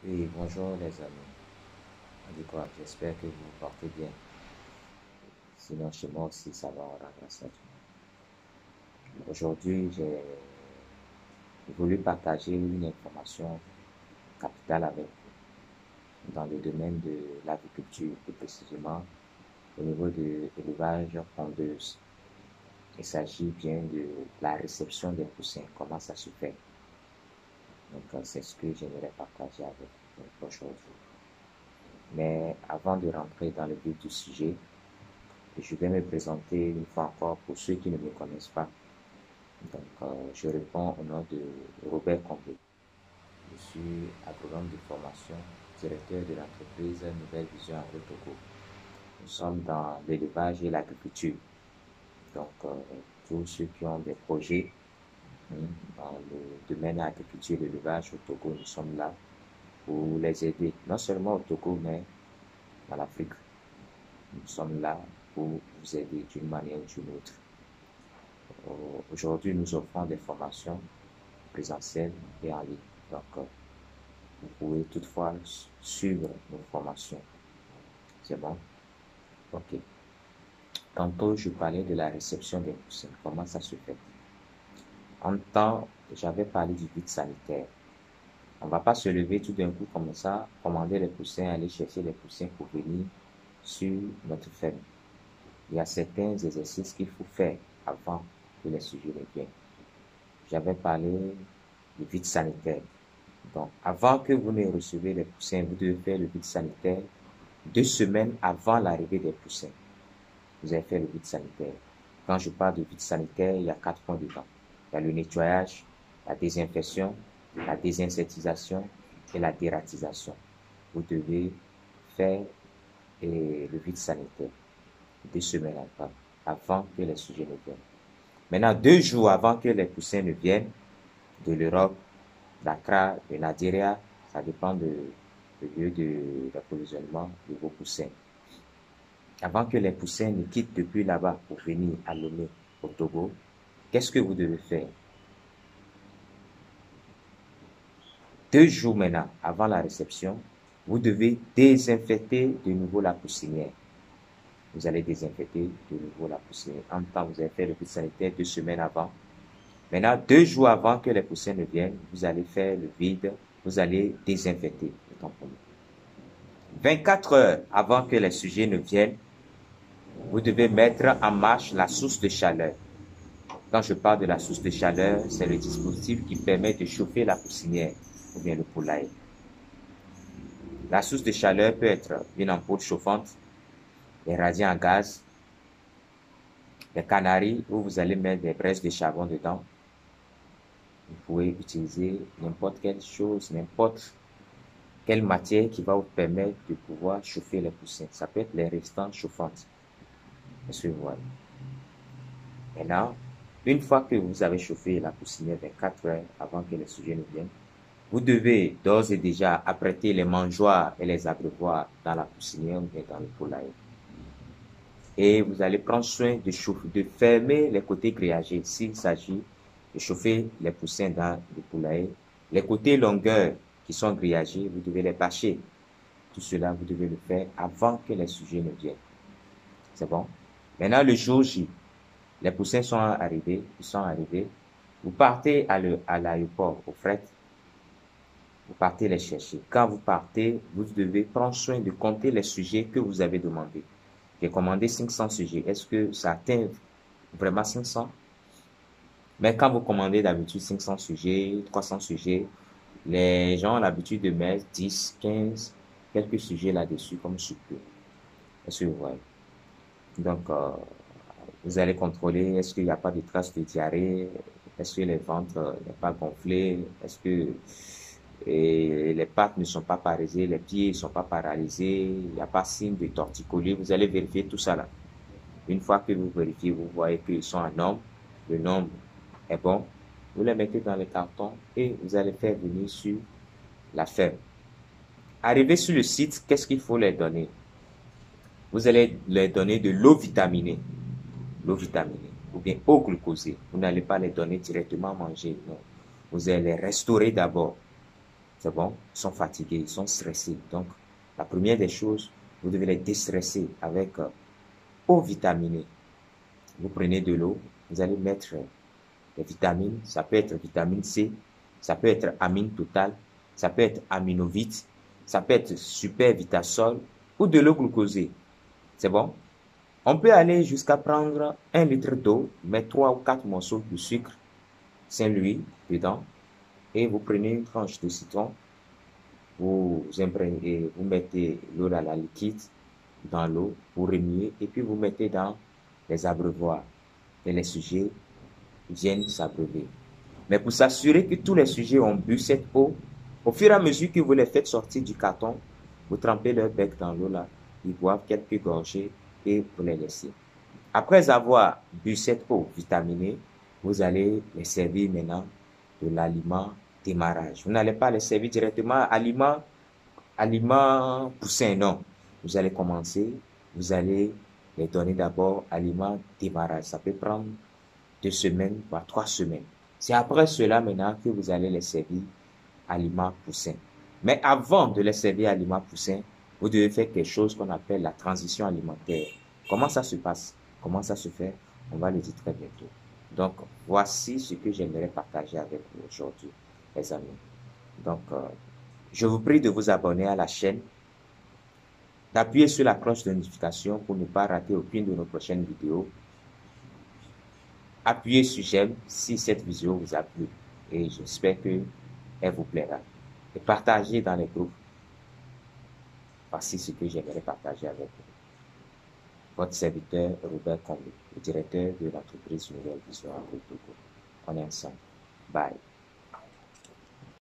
Oui, bonjour les amis. En tout cas, j'espère que vous vous portez bien. Sinon, chez moi aussi, ça va, on rend grâce à Dieu. Aujourd'hui, j'ai voulu partager une information capitale avec vous dans le domaine de l'agriculture, plus précisément au niveau de l'élevage pondeuse. Il s'agit bien de la réception des poussins, comment ça se fait. Donc, c'est ce que j'aimerais partager avec vous aujourd'hui. Mais avant de rentrer dans le vif du sujet, je vais me présenter une fois encore pour ceux qui ne me connaissent pas. Je réponds au nom de Robert Combe. Je suis agronome de formation, directeur de l'entreprise Nouvelle Vision Agro-Togo. Nous sommes dans l'élevage et l'agriculture. Donc, tous ceux qui ont des projets dans le domaine de l'agriculture et de l'élevage au Togo, nous sommes là pour les aider, non seulement au Togo, mais dans l'Afrique. Nous sommes là pour vous aider d'une manière ou d'une autre. Aujourd'hui, nous offrons des formations présentielles et en ligne. Donc, vous pouvez toutefois suivre nos formations. C'est bon? Ok. Tantôt, je parlais de la réception des poussins. Comment ça se fait? En temps, j'avais parlé du vide sanitaire. On ne va pas se lever tout d'un coup comme ça, commander les poussins, aller chercher les poussins pour venir sur notre ferme. Il y a certains exercices qu'il faut faire avant que les sujets ne viennent. J'avais parlé du vide sanitaire. Donc, avant que vous ne receviez les poussins, vous devez faire le vide sanitaire 2 semaines avant l'arrivée des poussins. Vous avez fait le vide sanitaire. Quand je parle de vide sanitaire, il y a 4 points dedans. Il y a le nettoyage, la désinfection, la désinsectisation et la dératisation. Vous devez faire le vide sanitaire 2 semaines avant que les sujets ne viennent. Maintenant, 2 jours avant que les poussins ne viennent de l'Europe, d'Accra, de Nigeria, ça dépend du lieu d'approvisionnement de vos poussins. Avant que les poussins ne quittent depuis là-bas pour venir à Lomé, au Togo, qu'est-ce que vous devez faire? 2 jours maintenant, avant la réception, vous devez désinfecter de nouveau la poussinière. Vous allez désinfecter de nouveau la poussinière. En même temps, vous avez fait le vide sanitaire 2 semaines avant. Maintenant, 2 jours avant que les poussins ne viennent, vous allez faire le vide, vous allez désinfecter le tampon. 24 heures avant que les sujets ne viennent, vous devez mettre en marche la source de chaleur. Quand je parle de la source de chaleur, c'est le dispositif qui permet de chauffer la poussinière ou bien le poulailler. La source de chaleur peut être une ampoule chauffante, des radiants à gaz, des canaries où vous allez mettre des braises de charbon dedans. Vous pouvez utiliser n'importe quelle chose, n'importe quelle matière qui va vous permettre de pouvoir chauffer les poussins. Ça peut être les restants chauffantes. Est-ce que vous voyez? Maintenant, une fois que vous avez chauffé la poussinière 24 heures avant que les sujets ne viennent, vous devez d'ores et déjà apprêter les mangeoires et les abreuvoirs dans la poussinière ou bien dans le poulailler. Et vous allez prendre soin de fermer les côtés grillagés s'il s'agit de chauffer les poussins dans le poulailler. Les côtés longueurs qui sont grillagés, vous devez les bâcher. Tout cela, vous devez le faire avant que les sujets ne viennent. C'est bon? Maintenant, le jour J, les poussins sont arrivés, Vous partez à l'aéroport, au fret. Vous partez les chercher. Quand vous partez, vous devez prendre soin de compter les sujets que vous avez demandés. J'ai commandé 500 sujets. Est-ce que ça atteint vraiment 500? Mais quand vous commandez d'habitude 500 sujets, 300 sujets, les gens ont l'habitude de mettre 10, 15, quelques sujets là-dessus comme surplus. Est-ce que vous voyez? Donc, vous allez contrôler, est-ce qu'il n'y a pas de traces de diarrhée? Est-ce que les ventres n'est pas gonflé? Est-ce que les pattes ne sont pas paralysées, les pieds ne sont pas paralysés, il n'y a pas signe de torticolis? Vous allez vérifier tout ça là. Une fois que vous vérifiez, vous voyez qu'ils sont en nombre, le nombre est bon, vous les mettez dans le carton et vous allez faire venir sur la ferme. Arrivé sur le site, qu'est-ce qu'il faut les donner? Vous allez les donner de l'eau vitaminée, ou bien eau glucosée. Vous n'allez pas les donner directement manger, non. Vous allez les restaurer d'abord. C'est bon, ils sont fatigués, ils sont stressés. Donc, la première des choses, vous devez les déstresser avec eau vitaminée. Vous prenez de l'eau, vous allez mettre des vitamines. Ça peut être vitamine C, ça peut être amine totale, ça peut être aminovite, ça peut être super vitasol ou de l'eau glucosée. C'est bon? On peut aller jusqu'à prendre 1 litre d'eau, mettre 3 ou 4 morceaux de sucre Saint-Louis dedans et vous prenez une tranche de citron, vous imprégnez, vous mettez l'eau dans la liquide dans l'eau, vous remuez et puis vous mettez dans les abreuvoirs et les sujets viennent s'abreuver. Mais pour s'assurer que tous les sujets ont bu cette eau, au fur et à mesure que vous les faites sortir du carton, vous trempez leur bec dans l'eau là, ils boivent quelques gorgées et vous les laissez. Après avoir bu cette eau vitaminée, vous allez les servir maintenant de l'aliment démarrage. Vous n'allez pas les servir directement aliment poussin, non. Vous allez commencer, vous allez les donner d'abord aliment démarrage. Ça peut prendre 2 semaines, voire 3 semaines. C'est après cela maintenant que vous allez les servir aliments poussins. Mais avant de les servir aliments poussins, vous devez faire quelque chose qu'on appelle la transition alimentaire. Comment ça se passe? Comment ça se fait? On va le dire très bientôt. Donc, voici ce que j'aimerais partager avec vous aujourd'hui, les amis. Donc, je vous prie de vous abonner à la chaîne, d'appuyer sur la cloche de notification pour ne pas rater aucune de nos prochaines vidéos. Appuyez sur j'aime si cette vidéo vous a plu et j'espère qu'elle vous plaira. Et partagez dans les groupes. Voici ce que j'aimerais partager avec vous. Votre serviteur Robert Combe, le directeur de l'entreprise Nouvelle Vision Agro Togo. On est ensemble. Bye.